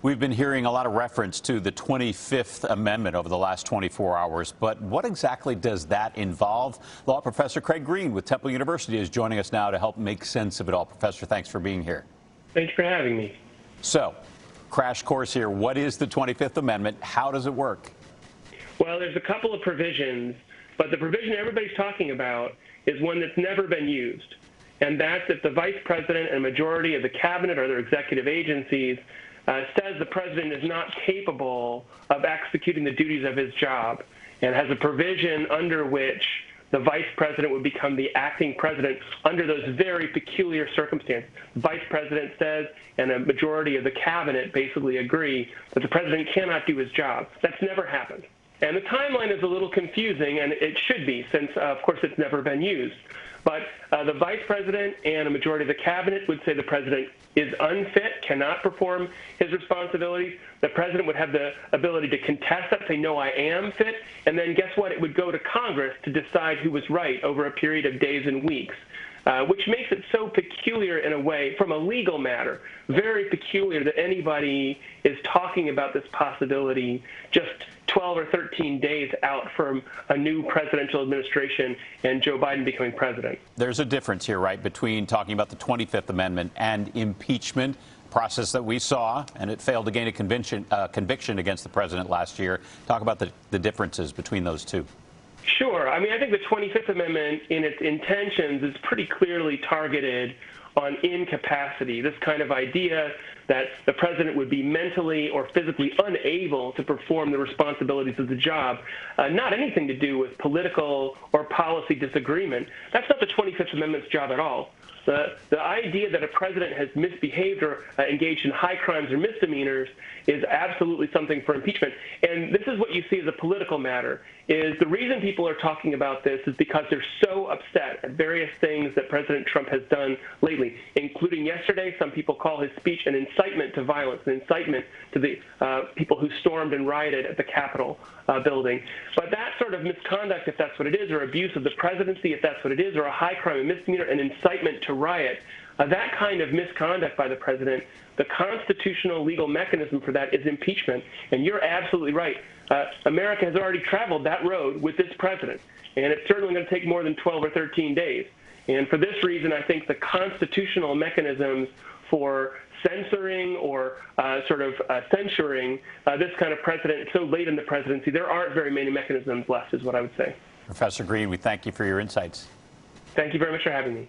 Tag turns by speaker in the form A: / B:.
A: We've been hearing a lot of reference to the 25th Amendment over the last 24 hours, but what exactly does that involve? Law professor Craig Green with Temple University is joining us now to help make sense of it all. Professor, thanks for being here.
B: Thanks for having me.
A: So, crash course here. What is the 25th Amendment? How does it work?
B: Well, there's a couple of provisions, but the provision everybody's talking about is one that's never been used, and that's if the vice president and majority of the cabinet or their executive agencies says the president is not capable of executing the duties of his job, and has a provision under which the vice president would become the acting president under those very peculiar circumstances. The vice president says, and a majority of the cabinet basically agree, that the president cannot do his job. That's never happened. And the timeline is a little confusing, and it should be, since, of course, it's never been used. But the vice president and a majority of the cabinet would say the president is unfit, cannot perform his responsibilities. The president would have the ability to contest that, say, no, I am fit. And then guess what? It would go to Congress to decide who was right over a period of days and weeks, which makes it so peculiar in a way, from a legal matter, very peculiar that anybody is talking about this possibility just 12 or 13 days out from a new presidential administration and Joe Biden becoming president.
A: There's a difference here, right, between talking about the 25th Amendment and impeachment, process that we saw, and it failed to gain a conviction against the president last year. Talk about the differences between those two.
B: Sure. I mean, I think the 25th Amendment, in its intentions, is pretty clearly targeted on incapacity, this kind of idea that the president would be mentally or physically unable to perform the responsibilities of the job, not anything to do with political or policy disagreement. That's not the 25th Amendment's job at all. The idea that a president has misbehaved or engaged in high crimes or misdemeanors is absolutely something for impeachment. And this is what you see as a political matter, is the reason people are talking about this is because they're so upset at various things that President Trump has done lately, including yesterday. Some people call his speech an incitement to violence, an incitement to the people who stormed and rioted at the Capitol building. But that sort of misconduct, if that's what it is, or abuse of the presidency, if that's what it is, or a high crime, a misdemeanor, an incitement to riot, that kind of misconduct by the president, the constitutional legal mechanism for that is impeachment. And you're absolutely right. America has already traveled that road with this president, and it's certainly going to take more than 12 or 13 days. And for this reason, I think the constitutional mechanisms for censoring or censuring this kind of president so late in the presidency, there aren't very many mechanisms left, is what I would say.
A: Professor Green, we thank you for your insights.
B: Thank you very much for having me.